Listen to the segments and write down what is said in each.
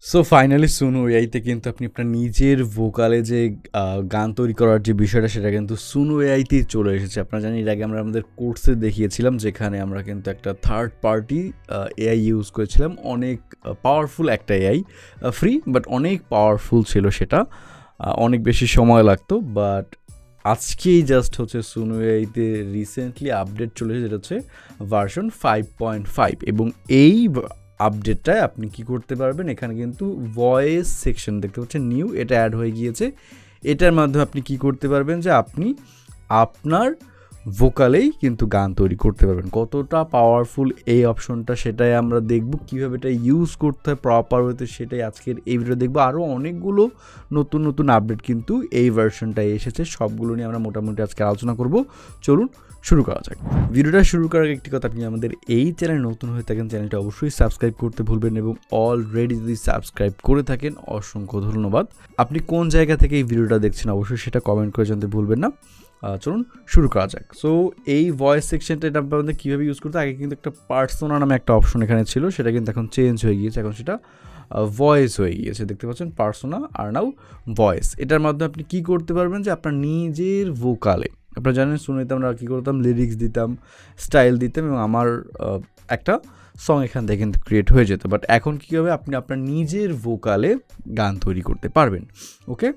So finally Suno এআইতে কিন্তু আপনি আপনার নিজের ভোকালে যে গান তৈরি করার যে বিষয়টা সেটা কিন্তু সুনো এআইতেই চলে এসেছে। আপনারা জানেন এর আগে আমরা আমাদের কোর্সে দেখিয়েছিলাম যেখানে আমরা কিন্তু একটা থার্ড পার্টি এআই ইউজ করেছিলাম। অনেক পাওয়ারফুল একটা এআই, ফ্রি বাট অনেক পাওয়ারফুল ছিল সেটা। অনেক বেশি সময় লাগতো, বাট আজকেই জাস্ট হচ্ছে সুনো এআইতে রিসেন্টলি আপডেট চলে এসেছে, যেটা হচ্ছে ভার্সন 5.5 এবং এই আপডেটটায় আপনি কি করতে পারবেন, এখানে কিন্তু ভয়েস সেকশন দেখতে পাচ্ছেন নিউ, এটা অ্যাড হয়ে গিয়েছে। এটার মাধ্যমে আপনি কি করতে পারবেন যে আপনি আপনার ভোকালেই কিন্তু গান তৈরি করতে পারবেন। কতটা পাওয়ারফুল এই অপশনটা সেটাই আমরা দেখব, কীভাবে এটা ইউজ করতে হয় প্রপার ওয়েতে সেটাই আজকের এই ভিডিও দেখবো। আরও অনেকগুলো নতুন নতুন আপডেট কিন্তু এই ভার্সনটায় এসেছে, সবগুলো নিয়ে আমরা মোটামুটি আজকে আলোচনা করব। চলুন শুরু করা যাক। ভিডিওটা শুরু করার একটি কথা, আপনি আমাদের এই চ্যানেল নতুন হয়ে থাকেন চ্যানেলটা অবশ্যই সাবস্ক্রাইব করতে ভুলবেন, এবং অলরেডি যদি সাবস্ক্রাইব করে থাকেন অসংখ্য ধন্যবাদ। আপনি কোন জায়গা থেকে এই ভিডিওটা দেখছেন অবশ্যই সেটা কমেন্ট করে জানতে ভুলবেন না। চলুন শুরু করা যাক। সো এই ভয়েস সেকশনটা এটা আপনাদের কীভাবে ইউজ করতে, আগে কিন্তু একটা পার্সোনা নামে একটা অপশন এখানে ছিল, সেটা কিন্তু এখন চেঞ্জ হয়ে গিয়েছে, এখন সেটা ভয়েস হয়ে গিয়েছে। দেখতে পাচ্ছেন পার্সোনা আর নাও ভয়েস। এটার মাধ্যমে আপনি কী করতে পারবেন যে আপনার নিজের ভোকালে, আপনারা জানেন শুনতে আমরা কী করতাম, লিরিক্স দিতাম, স্টাইল দিতাম এবং আমার একটা সং এখান থেকে কিন্তু ক্রিয়েট হয়ে যেত। বাট এখন কী হবে, আপনি আপনার নিজের ভোকালে গান তৈরি করতে পারবেন। ওকে,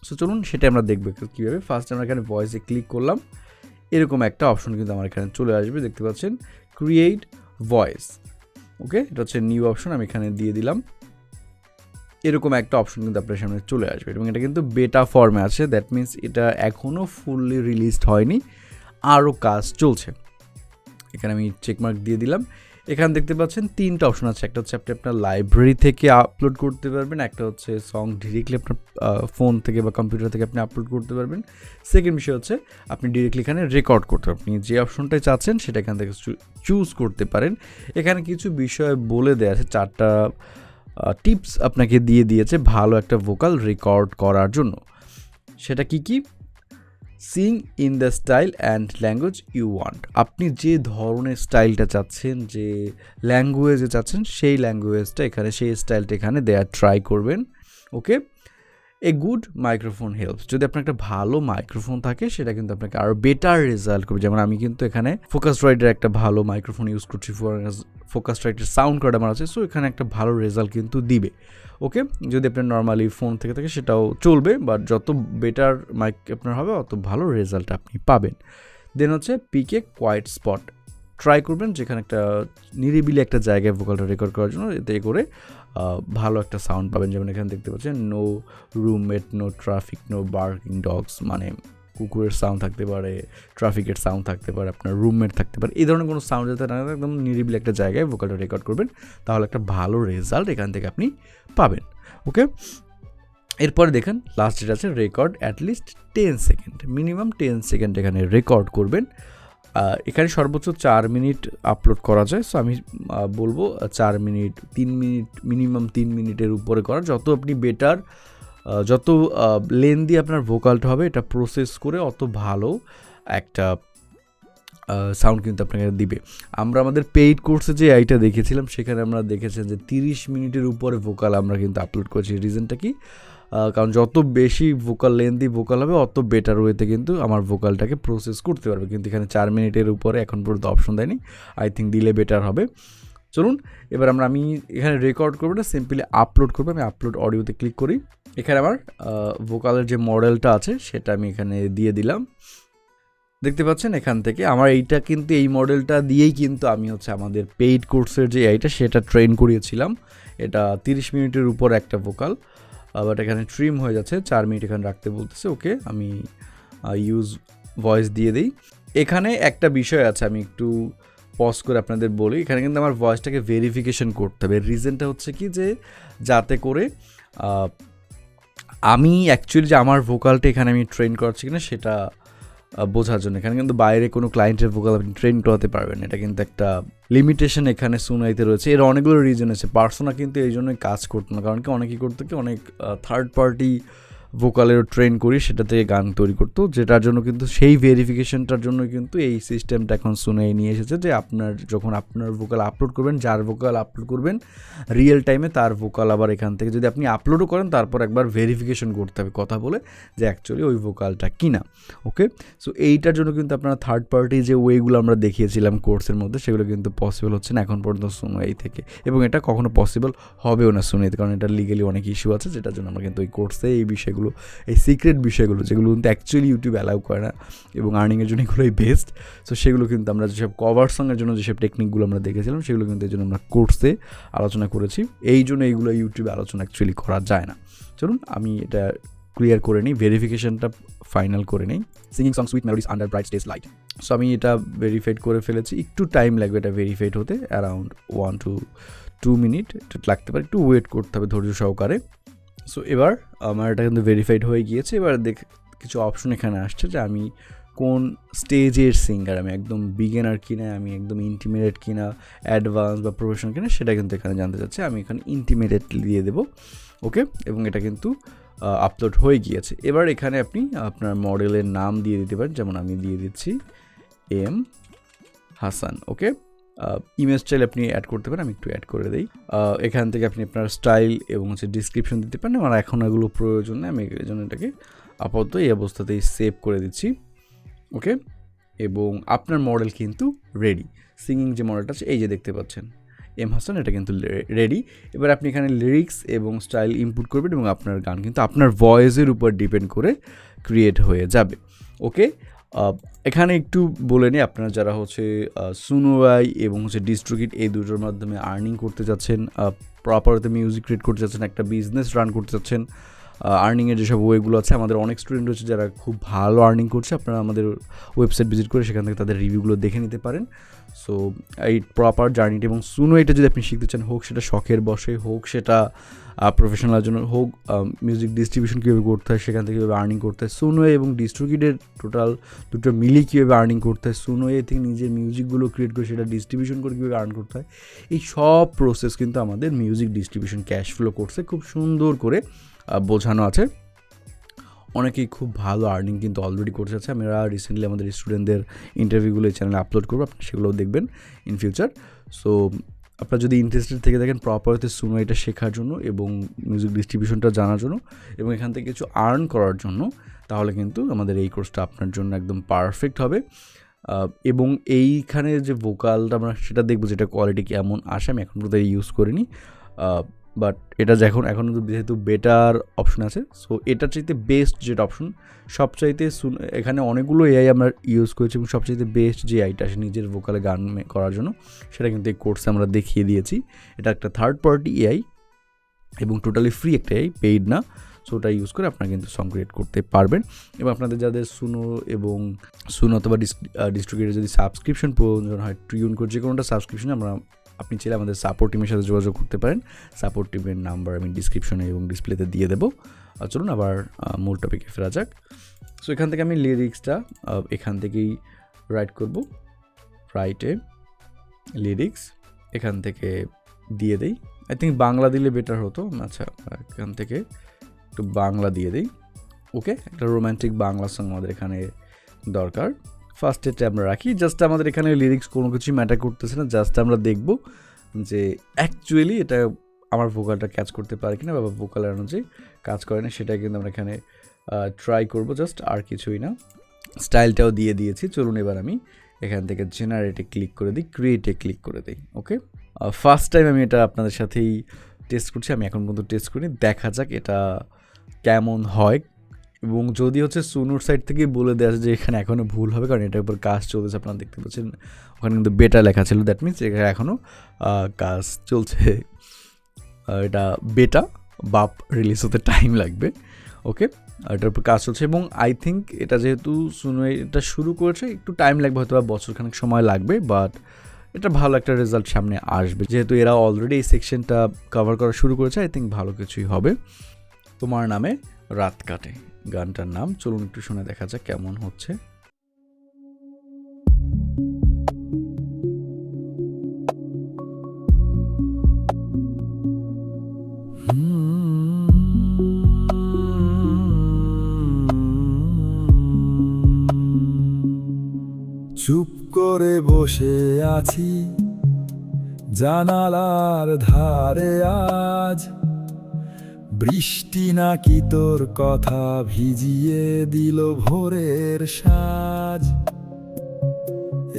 সো চলুন সেটা আমরা দেখবো কীভাবে। ফার্স্ট আমরা এখানে ভয়েসে ক্লিক করলাম, এরকম একটা অপশন কিন্তু আমার এখানে চলে আসবে, দেখতে পাচ্ছেন ক্রিয়েট ভয়েস। ওকে, এটা হচ্ছে নিউ অপশন, আমি এখানে দিয়ে দিলাম। এরকম একটা অপশন কিন্তু আপনার সামনে চলে আসবে এবং এটা কিন্তু বেটা ফর্মে আছে, দ্যাট মিনস এটা এখনও ফুললি রিলিজড হয়নি, আরও কাজ চলছে। এখানে আমি চেকমার্ক দিয়ে দিলাম। এখানে দেখতে পাচ্ছেন তিনটা অপশন আছে, একটা হচ্ছে আপনি আপনার লাইব্রেরি থেকে আপলোড করতে পারবেন, একটা হচ্ছে সং ডিরেক্টলি আপনার ফোন থেকে বা কম্পিউটার থেকে আপনি আপলোড করতে পারবেন, সেকেন্ড বিষয় হচ্ছে আপনি ডিরেক্টলি এখানে রেকর্ড করতে পারবেন। আপনি যে অপশনটাই চাচ্ছেন সেটা এখান থেকে চুজ করতে পারেন। এখানে কিছু বিষয় বলে দেওয়া আছে, 4টা টিপস আপনাকে দিয়ে দিয়েছে ভালো একটা ভোকাল রেকর্ড করার জন্য। সেটা কি কি? Sing in the style and language you want. আপনি যে ধরনের স্টাইলটা চাচ্ছেন, যে ল্যাঙ্গুয়েজে চাচ্ছেন সেই ল্যাঙ্গুয়েজটা এখানে, সেই স্টাইলটা এখানে দেওয়ার ট্রাই করবেন। ওকে, এ গুড মাইক্রোফোন হেল্পস। যদি আপনার একটা ভালো মাইক্রোফোন থাকে সেটা কিন্তু আপনাকে আরও বেটার রেজাল্ট করবে। যেমন আমি কিন্তু এখানে ফোকাসরাইটের একটা ভালো মাইক্রোফোন ইউজ করছি, ফোকাসরাইটের সাউন্ড কার্ড আমার আছে, সো এখানে একটা ভালো রেজাল্ট কিন্তু দিবে। ওকে, যদি আপনার নর্মালি ফোন থেকে থাকে সেটাও চলবে, বাট যত বেটার মাইক আপনার হবে অত ভালো রেজাল্ট আপনি পাবেন। দেন হচ্ছে পিকে কোয়াইট স্পট ট্রাই করবেন, যেখানে একটা নিরিবিলি একটা জায়গায় ভোকালটা রেকর্ড করার জন্য, এতে করে ভালো একটা সাউন্ড পাবেন। যেমন এখানে দেখতে পাচ্ছেন no roommate, no traffic, no barking dogs, মানে কুকুরের সাউন্ড থাকতে পারে, ট্রাফিকের সাউন্ড থাকতে পারে, আপনার রুমমেট থাকতে পারে, এই ধরনের কোনো সাউন্ড যাতে না, একদম নিরিবিলি একটা জায়গায় ভোকালটা রেকর্ড করবেন, তাহলে একটা ভালো রেজাল্ট এখান থেকে আপনি পাবেন। ওকে, এরপরে দেখেন লাস্ট যেটা আছে record at least 10 second, minimum 10 second এখানে রেকর্ড করবেন। এখানে সর্বোচ্চ 4 মিনিট আপলোড করা যায়, সো আমি বলবো 4 মিনিট, 3 মিনিট, মিনিমাম 3 মিনিটের উপরে করা, যত আপনি বেটার, যত লেন্দি আপনার ভোকালটা হবে এটা প্রসেস করে অত ভালো একটা সাউন্ড কিন্তু আপনাকে দিবে। আমরা আমাদের পেইড কোর্সে যে আইটা দেখেছিলাম সেখানে আমরা দেখেছেন যে 30 মিনিটের উপরে ভোকাল আমরা কিন্তু আপলোড করেছি। রিজনটা কি? কারণ যত বেশি ভোকাল লেন্দি ভোকাল হবে অত বেটার ওয়েতে কিন্তু আমার ভোকালটাকে প্রসেস করতে পারবে, কিন্তু এখানে 4 মিনিটের উপরে এখন পর্যন্ত অপশন দেয়নি, আই থিঙ্ক দিলে বেটার হবে। চলুন এবার আমি এখানে রেকর্ড করবো না, সিম্পলি আপলোড করবো। আমি আপলোড অডিওতে ক্লিক করি, এখানে আমার ভোকালের যে মডেলটা আছে সেটা আমি এখানে দিয়ে দিলাম। দেখতে পাচ্ছেন এখান থেকে আমার এইটা কিন্তু, এই মডেলটা দিয়েই কিন্তু আমি হচ্ছে আমাদের পেইড কোর্সের যে এইটা সেটা ট্রেন করিয়েছিলাম। এটা 30 মিনিটের উপর একটা ভোকাল, বাট এখানে ট্রিম হয়ে যাচ্ছে, 4 মিনিট এখানে রাখতে বলতেছে। ওকে, আমি ইউজ ভয়েস দিয়ে দিই। এখানে একটা বিষয় আছে, আমি একটু পজ করে আপনাদের বলি, এখানে কিন্তু আমার ভয়েসটাকে ভেরিফিকেশন করতে হবে। রিজনটা হচ্ছে কি, যে যাতে করে আমি অ্যাকচুয়ালি যে আমার ভোকালটা এখানে আমি ট্রেন করাচ্ছি কিনা সেটা বোঝার জন্য। এখানে কিন্তু বাইরে কোনো ক্লায়েন্টের ভোকাল আপনি ট্রেন করাতে পারবেন, এটা কিন্তু একটা লিমিটেশন এখানে সুনাইতে রয়েছে। এর অনেকগুলো রিজন আছে। পার্সোনা কিন্তু এই জন্যই কাজ করতো না, কারণ কি অনেকেই করতো কি, অনেক থার্ড পার্টি ভোকালেরও ট্রেন করি সেটা থেকে গান তৈরি করতো, যেটার জন্য কিন্তু সেই ভেরিফিকেশনটার জন্য কিন্তু এই সিস্টেমটা এখন শুনে নিয়ে এসেছে যে আপনার যখন আপনার ভোকাল আপলোড করবেন, যার ভোকাল আপলোড করবেন রিয়েল টাইমে তার ভোকাল আবার এখান থেকে যদি আপনি আপলোডও করেন তারপর একবার ভেরিফিকেশন করতে হবে কথা বলে যে অ্যাকচুয়ালি ওই ভোকালটা কিনা। ওকে, সো এইটার জন্য কিন্তু আপনারা থার্ড পার্টি যে ওয়েগুলো আমরা দেখিয়েছিলাম কোর্সের মধ্যে সেগুলো কিন্তু পসিবল হচ্ছে না এখন পর্যন্ত সুনোয়াই থেকে, এবং এটা কখনো পসিবল হবেও না সুনোয়াইতে, কারণ এটা লিগালি অনেক ইস্যু আছে, যেটার জন্য আমরা কিন্তু এই কোর্সে এই বিষয়গুলো, এই সিক্রেট বিষয়গুলো যেগুলো কিন্তু অ্যাকচুয়ালি ইউটিউব অ্যালাউ করে না এবং আর্নিংয়ের জন্য এগুলোই বেস্ট, সো সেগুলো কিন্তু আমরা যেসব কভার সঙ্গের জন্য যেসব টেকনিকগুলো আমরা দেখেছিলাম সেগুলো কিন্তু এই জন্য আমরা কোর্সে আলোচনা করেছি, এই জন্য এইগুলো ইউটিউবে আলোচনা অ্যাকচুয়ালি করা যায় না। চলুন আমি এটা ক্লিয়ার করে নিই, ভেরিফিকেশনটা ফাইনাল করে নিই। Singing songs with melodies under bright stage light, so আমি এটা ভেরিফাইড করে ফেলেছি, একটু টাইম লাগবে এটা ভেরিফাইড হতে, অ্যারাউন্ড 1 to 2 মিনিট এটা লাগতে পারে, একটু ওয়েট করতে হবে ধৈর্য সহকারে। সো এবার আমার এটা কিন্তু ভেরিফাইড হয়ে গিয়েছে, এবার কিছু অপশন এখানে আসছে যে আমি কোন স্টেজের সিঙ্গার, আমি একদম বিগিনার কিনা, আমি একদম ইন্টিমিডিয়েট কিনা, অ্যাডভান্স বা প্রফেশনাল কিনা সেটা কিন্তু এখানে জানতে চাচ্ছে, আমি এখানে ইন্টিমিডিয়েট দিয়ে দেবো। ওকে, এবং এটা কিন্তু আপলোড হয়ে গিয়েছে। এবার এখানে আপনি আপনার মডেলের নাম দিয়ে দিতে পারেন, যেমন আমি দিয়ে দিচ্ছি এম হাসান। ওকে, ইমেজ স্টাইল আপনি অ্যাড করতে পারেন, আমি একটু অ্যাড করে দিই। এখান থেকে আপনি আপনার স্টাইল এবং হচ্ছে ডিসক্রিপশন দিতে পারেন, আমার এখন এগুলো প্রয়োজন নেই, আমি এই জন্য এটাকে আপাতত এই অবস্থাতেই সেভ করে দিচ্ছি। ওকে, এবং আপনার মডেল কিন্তু রেডি, সিঙ্গিং যে মডেলটা আছে এই যে দেখতে পাচ্ছেন এম হাসান, এটা কিন্তু রেডি। এবার আপনি এখানে লিরিক্স এবং স্টাইল ইনপুট করবেন এবং আপনার গান কিন্তু আপনার ভয়েসের উপর ডিপেন্ড করে ক্রিয়েট হয়ে যাবে। ওকে, এখানে একটু বলে নিই, আপনারা যারা হচ্ছে সুনোয়াই এবং হচ্ছে ডিস্ট্রিকিট এই দুটোর মাধ্যমে আর্নিং করতে যাচ্ছেন, প্রপারতে মিউজিক ক্রিয়েট করতে যাচ্ছেন, একটা বিজনেস রান করতে যাচ্ছেন, আর্নিংয়ের যেসব ওয়েগুলো আছে, আমাদের অনেক স্টুডেন্ট রয়েছে যারা খুব ভালো আর্নিং করছে, আপনারা আমাদের ওয়েবসাইট ভিজিট করে সেখান থেকে তাদের রিভিউগুলো দেখে নিতে পারেন। সো এই প্রপার জার্নিটা এবং সুনো এটা যদি আপনি শিখতে চান, হোক সেটা শখের বসে, হোক সেটা প্রফেশনাল জন্য, হোক মিউজিক ডিস্ট্রিবিউশন কীভাবে করতে হয়, সেখান থেকে কীভাবে আর্নিং করতে হয়, সুনোয়ে এবং ডিস্ট্রিকিটের টোটাল দুটো মিলিয়ে কীভাবে আর্নিং করতে হয়, সুনোয়ে থেকে নিজের মিউজিকগুলো ক্রিয়েট করে সেটা ডিস্ট্রিবিউশন করে কীভাবে আর্ন করতে হয়, এই সব প্রসেস কিন্তু আমাদের মিউজিক ডিস্ট্রিবিউশন ক্যাশ ফ্লো কোর্সে খুব সুন্দর করে বোঝানো আছে। অনেকেই খুব ভালো আর্নিং কিন্তু অলরেডি করতে আছে, আমরা রিসেন্টলি আমাদের স্টুডেন্টদের ইন্টারভিউগুলো এই চ্যানেলে আপলোড করবো, আপনি সেগুলোও দেখবেন ইন ফিউচার। সো আপনারা যদি ইন্টারেস্টেড থেকে দেখেন প্রপারতে সুনো এটা শেখার জন্য এবং মিউজিক ডিস্ট্রিবিউশনটা জানার জন্য এবং এখান থেকে কিছু আর্ন করার জন্য, তাহলে কিন্তু আমাদের এই কোর্সটা আপনার জন্য একদম পারফেক্ট হবে। এবং এইখানে যে ভোকালটা আমরা সেটা দেখবো যেটা কোয়ালিটি কেমন আসে, আমি এখন পর্যন্ত ইউজ করিনি, বাট এটা এখন যেহেতু বেটার অপশন আছে, সো এটার চাইতে বেস্ট যেটা অপশন সবচাইতে এখানে অনেকগুলো এআই আমরা ইউজ করেছি এবং সবচাইতে বেস্ট যে আইটা আসে নিজের ভোকালে গান করার জন্য সেটা কিন্তু এই কোর্সে আমরা দেখিয়ে দিয়েছি। এটা একটা থার্ড পার্টি এআই এবং টোটালি ফ্রি একটা এআই, পেইড না, সো ওটা ইউজ করে আপনারা কিন্তু সং ক্রিয়েট করতে পারবেন। এবং আপনাদের যাদের সুনো অথবা ডিস্ট্রিক্টের যদি সাবস্ক্রিপশন প্রয়োজন হয়, ট্রিউন করে যে কোনোটা সাবস্ক্রিপশন আপনি চাইলে আমাদের সাপোর্ট টিমের সাথে যোগাযোগ করতে পারেন। সাপোর্ট টিমের নাম্বার আমি ডিসক্রিপশনে এবং ডিসপ্লেতে দিয়ে দেবো। চলুন আবার মূল টপিকে ফেরা যাক। সো এখান থেকে আমি লিরিক্সটা এখান থেকেই রাইট করব, রাইটে লিরিক্স এখান থেকে দিয়ে দেই, আই থিঙ্ক বাংলা দিলে বেটার হতো। আচ্ছা, এখান থেকে একটু বাংলা দিয়ে দিই। ওকে, একটা রোম্যান্টিক বাংলা সং আমাদের এখানে দরকার। ফার্স্ট এতে আমরা রাখি, জাস্ট আমাদের এখানে লিরিক্স কোনো কিছুই ম্যাটার করতেছে না, জাস্ট আমরা দেখব যে অ্যাকচুয়ালি এটা আমার ভোকালটা ক্যাচ করতে পারে কিনা বা ভোকাল অনুযায়ী কাজ করে না, সেটা কিন্তু আমরা এখানে ট্রাই করব, জাস্ট আর কিছুই না। স্টাইলটাও দিয়ে দিয়েছি। চলুন এবার আমি এখান থেকে জেনারেটে ক্লিক করে দিই, ক্রিয়েটে ক্লিক করে দিই। ওকে, ফার্স্ট টাইম আমি এটা আপনাদের সাথেই টেস্ট করছি, আমি এখন পর্যন্ত টেস্ট করি, দেখা যাক এটা কেমন হয়। এবং যদি হচ্ছে সুনোর সাইড থেকেই বলে দেওয়া যে এখানে এখনও ভুল হবে, কারণ এটার উপর কাজ চলতেছে, আপনারা দেখতে পাচ্ছেন ওখানে কিন্তু বেটা লেখা ছিল, দ্যাট মিনস এখানে এখনও কাজ চলছে, এটা বেটা বাপ রিলিজ হতে টাইম লাগবে। ওকে, এটার উপর কাজ চলছে এবং আই থিঙ্ক এটা যেহেতু সুনো এটা শুরু করেছে একটু টাইম লাগবে, হয়তো বা বছরখানেক সময় লাগবে, বাট এটা ভালো একটা রেজাল্ট সামনে আসবে, যেহেতু এরা অলরেডি এই সেকশনটা কভার করা শুরু করেছে, আই থিঙ্ক ভালো কিছুই হবে। তোমার নামে রাত কাটে গানটার নাম, চলুন একটু শুনে দেখা যাক কেমন হচ্ছে। করে বসে আছি জানালার ধারে আজ, বৃষ্টি নাকি তোর কথা ভিজিয়ে দিল ভোরের সাজ।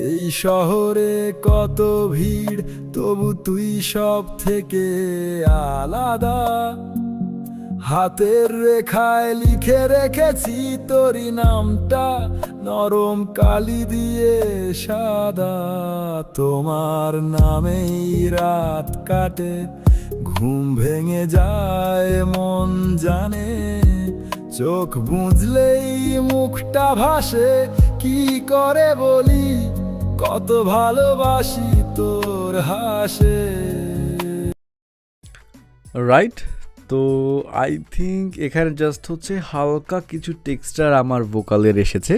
এই শহরে কত ভিড়, তবু তুই সব থেকে আলাদা। হাতের রেখায় লিখে রেখেছি তোরই নামটা, নরম কালি দিয়ে সাদা। তোমার নামেই রাত কাটে, ঘুম ভেঙে যায় মন জানে। চোখ বুঝলেই মুখটা ভাসে, কি করে বলি কত ভালোবাসি তোর হাসে। রাইট। তো আই থিঙ্ক এখানে জাস্ট হচ্ছে হালকা কিছু টেক্সচার আমার ভোকালের এসেছে,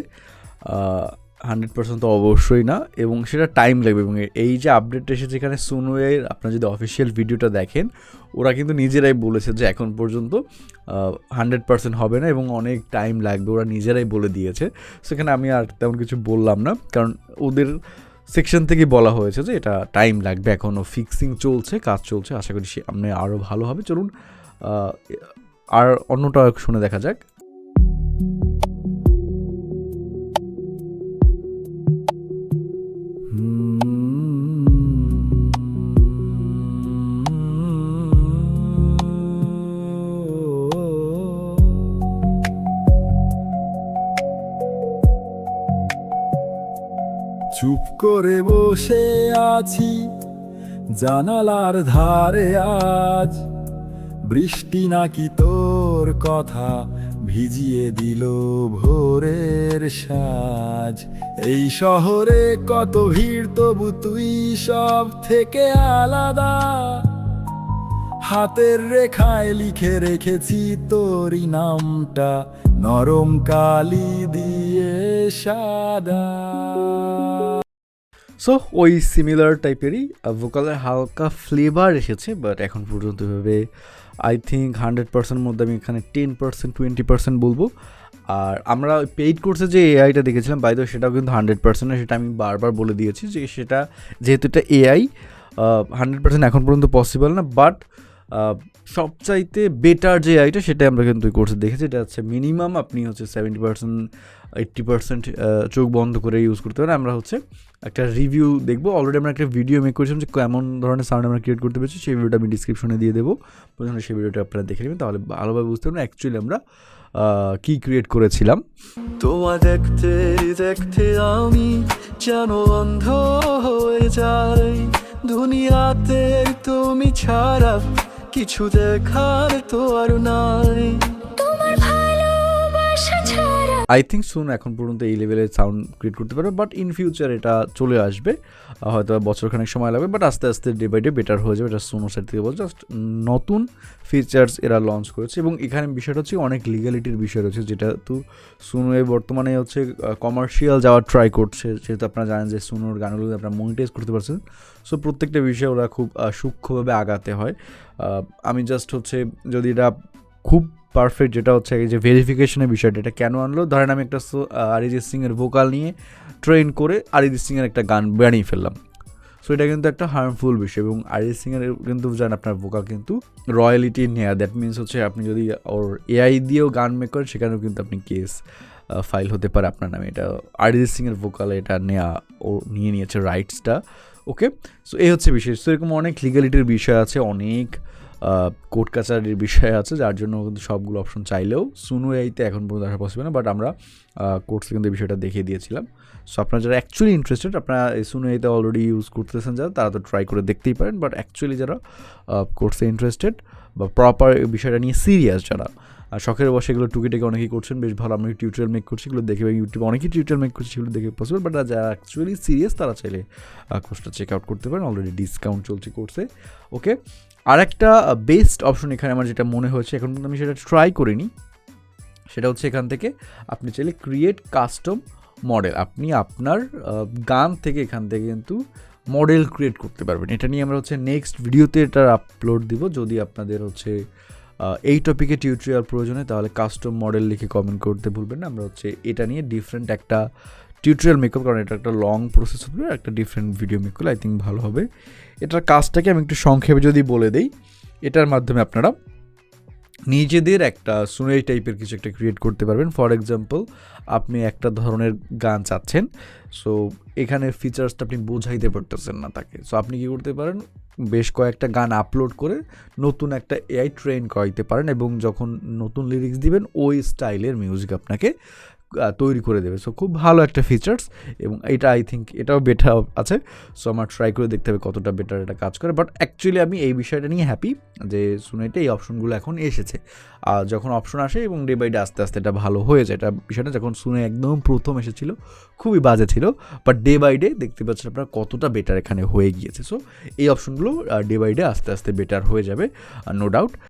100% তো অবশ্যই না, এবং সেটা টাইম লাগবে। এবং এই যে আপডেটটা এসেছে এখানে সুনোয়ের, আপনারা যদি অফিসিয়াল ভিডিওটা দেখেন, ওরা কিন্তু নিজেরাই বলেছে যে এখন পর্যন্ত 100% হবে না এবং অনেক টাইম লাগবে, ওরা নিজেরাই বলে দিয়েছে। সেখানে আমি আর তেমন কিছু বললাম না, কারণ ওদের সেকশন থেকে বলা হয়েছে যে এটা টাইম লাগবে, এখনও ফিক্সিং চলছে, কাজ চলছে। আশা করি সামনে আরও ভালো হবে। চলুন আর অন্যটা শুনে দেখা যাক। চুপ করে বসে আছি জানালার ধারে আজ, বৃষ্টি নাকি তোর কথা ভিজিয়ে দিল ভোরের সাজ। এই শহরে কত ভিড়, তবু তুই সব থেকে আলাদা। হাতের রেখায় লিখে রেখেছি তোরই নামটা, নরম কালি দিয়ে সাদা। সো ওই সিমিলার টাইপেরই ভোকালের হালকা ফ্লেভার এসেছে, বাট এখন পর্যন্ত এভাবে আই থিঙ্ক 100% মধ্যে আমি এখানে 10% 20% বলবো। আর আমরা পেইড কোর্সে যে এআইটা দেখেছিলাম বাইরে, সেটাও কিন্তু 100% না, সেটা আমি বারবার বলে দিয়েছি যে সেটা যেহেতু এটা এআই 100% এখন পর্যন্ত পসিবল না। বাট সবচাইতে বেটার যে আইটা সেটা আমরা কিন্তু ওই কোর্সে দেখেছি। এটা হচ্ছে মিনিমাম আপনি হচ্ছে 70% 80% চোখ বন্ধ করে ইউজ করতে পারেন। আমরা হচ্ছে একটা রিভিউ দেখবো, অলরেডি আমরা একটা ভিডিও মেক করেছিলাম যে কেমন ধরনের সাউন্ড আমরা ক্রিয়েট করতে পেরেছি, সেই ভিডিওটা আমি ডিসক্রিপশনে দিয়ে দেবো, প্রথমে সেই ভিডিওটা আপনারা দেখে নেবেন, তাহলে ভালোভাবে বুঝতে পারবেন অ্যাকচুয়ালি আমরা কি ক্রিয়েট করেছিলাম। তোমায় দেখতে দেখতে আমি যেন অন্ধ হয়ে যাই, দুনিয়াতে তুমি ছাড়া কিছু দেখার তো আর নাই। আই থিঙ্ক সুন এখন পর্যন্ত এই লেভেলের সাউন্ড ক্রিয়েট করতে পারবে, বাট ইন ফিউচার এটা চলে আসবে, হয়তো বছরখানেক সময় লাগবে, বাট আস্তে আস্তে ডে বাই ডে বেটার হয়ে যাবে। এটা সুনো সাইড থেকে বলছে, জাস্ট নতুন ফিচার্স এরা লঞ্চ করেছে। এবং এখানে বিষয়টা হচ্ছে অনেক লিগ্যালিটির বিষয় রয়েছে, যেটা তো সুনোয়ে বর্তমানে হচ্ছে কমার্শিয়াল যাওয়ার ট্রাই করছে, যেহেতু আপনারা জানেন যে সুনোর গানগুলো আপনারা মনিটাইজ করতে পারছেন। সো প্রত্যেকটা বিষয়ে ওরা খুব সূক্ষ্মভাবে আগাতে হয়। আমি জাস্ট হচ্ছে যদি এটা খুব পারফেক্ট, যেটা হচ্ছে এই যে ভেরিফিকেশনের বিষয়টা, এটা কেন আনলো, ধরেন আমি একটা অরিজিৎ সিংয়ের ভোকাল নিয়ে ট্রেন করে অরিজিৎ সিংয়ের একটা গান বানিয়ে ফেললাম, সো এটা কিন্তু একটা হার্মফুল বিষয়। এবং অরিজিৎ সিংয়ের কিন্তু জানেন আপনার ভোকাল কিন্তু রয়্যালিটি নেয়া, দ্যাট মিনস হচ্ছে আপনি যদি ওর এআই দিয়েও গান মেক করেন সেখানেও কিন্তু আপনি কেস ফাইল হতে পারে আপনার নামে। এটা অরিজিৎ সিংয়ের ভোকালে এটা নেওয়া, ও নিয়ে নিয়েছে রাইটসটা। ওকে, সো এই হচ্ছে বিষয়। সো এরকম অনেক লিগ্যালিটির বিষয় আছে, অনেক কোর্ট কাছারির বিষয় আছে, যার জন্য কিন্তু সবগুলো অপশন চাইলেও সুনো এআইতে এখন পর্যন্ত আসা পসিবল না, বাট আমরা কোর্সে কিন্তু এই বিষয়টা দেখিয়ে দিয়েছিলাম। সো আপনারা যারা অ্যাকচুয়ালি ইন্টারেস্টেড, আপনারা এই সুনো এআইতে অলরেডি ইউজ করতেছেন যারা, তারা তো ট্রাই করে দেখতেই পারেন। বাট অ্যাকচুয়ালি যারা কোর্সে ইন্টারেস্টেড বা প্রপার বিষয়টা নিয়ে সিরিয়াস যারা, আর শখের বসে এগুলো টুকিটাকে অনেকেই করছেন, বেশ ভালো। আমরা টিউটোরিয়াল মেক করছি, এগুলো দেখে, ইউটিউবে অনেকেই টিউটোরিয়াল মেক করছি, সেগুলো দেখে পসিবল। বাট যারা অ্যাকচুয়ালি সিরিয়াস তারা চাইলে কোর্সটা চেক আউট করতে পারেন, অলরেডি ডিসকাউন্ট চলছে কোর্সে। ওকে, আর একটা বেস্ট অপশন এখানে আমার যেটা মনে হয়েছে, এখন কিন্তু আমি সেটা ট্রাই করিনি, সেটা হচ্ছে এখান থেকে আপনি চাইলে ক্রিয়েট কাস্টম মডেল, আপনি আপনার গান থেকে এখান থেকে কিন্তু মডেল ক্রিয়েট করতে পারবেন। এটা নিয়ে আমরা হচ্ছে নেক্সট ভিডিওতে এটা আপলোড দিব। যদি আপনাদের হচ্ছে এই টপিকে টিউটোরিয়াল প্রয়োজন হয় তাহলে কাস্টম মডেল লিখে কমেন্ট করতে ভুলবেন না। আমরা হচ্ছে এটা নিয়ে ডিফারেন্ট একটা টিউটোরিয়াল মেক কারণ এটা একটা লং প্রসেস হবে, একটা ডিফারেন্ট ভিডিও মেক করলে আই থিঙ্ক ভালো হবে। এটার কাজটাকে আমি একটু সংক্ষেপে যদি বলে দেই, এটার মাধ্যমে আপনারা নিজেদের একটা সুনেই টাইপের কিছু একটা ক্রিয়েট করতে পারবেন। ফর এক্সাম্পল, আপনি একটা ধরনের গান চাচ্ছেন, সো এখানে ফিচার্সটা আপনি বোঝাইতে পারতেছেন না তাকে, সো আপনি কী করতে পারেন, বেশ কয়েকটা গান আপলোড করে নতুন একটা এআই ট্রেন করাইতে পারেন, এবং যখন নতুন লিরিক্স দিবেন ওই স্টাইলের মিউজিক আপনাকে তৈরি করে দেবে। সো খুব ভালো একটা ফিচার্স, এবং এটা আই থিঙ্ক এটাও বেটার আছে। সো আমার ট্রাই করে দেখতে হবে কতটা বেটার এটা কাজ করে। বাট অ্যাকচুয়ালি আমি এই বিষয়টা নিয়ে হ্যাপি যে সুনেটে এই অপশনগুলো এখন এসেছে। আর যখন অপশন আসে এবং ডে বাই ডে আস্তে আস্তে এটা ভালো হয়ে যায়, এটা বিষয়টা যখন সুনে একদম প্রথম এসেছিলো খুবই বাজে ছিল, বাট ডে বাই ডে দেখতে পাচ্ছেন আপনারা কতটা বেটার এখানে হয়ে গিয়েছে। সো এই অপশনগুলো ডে বাই ডে আস্তে আস্তে বেটার হয়ে যাবে, নো ডাউট।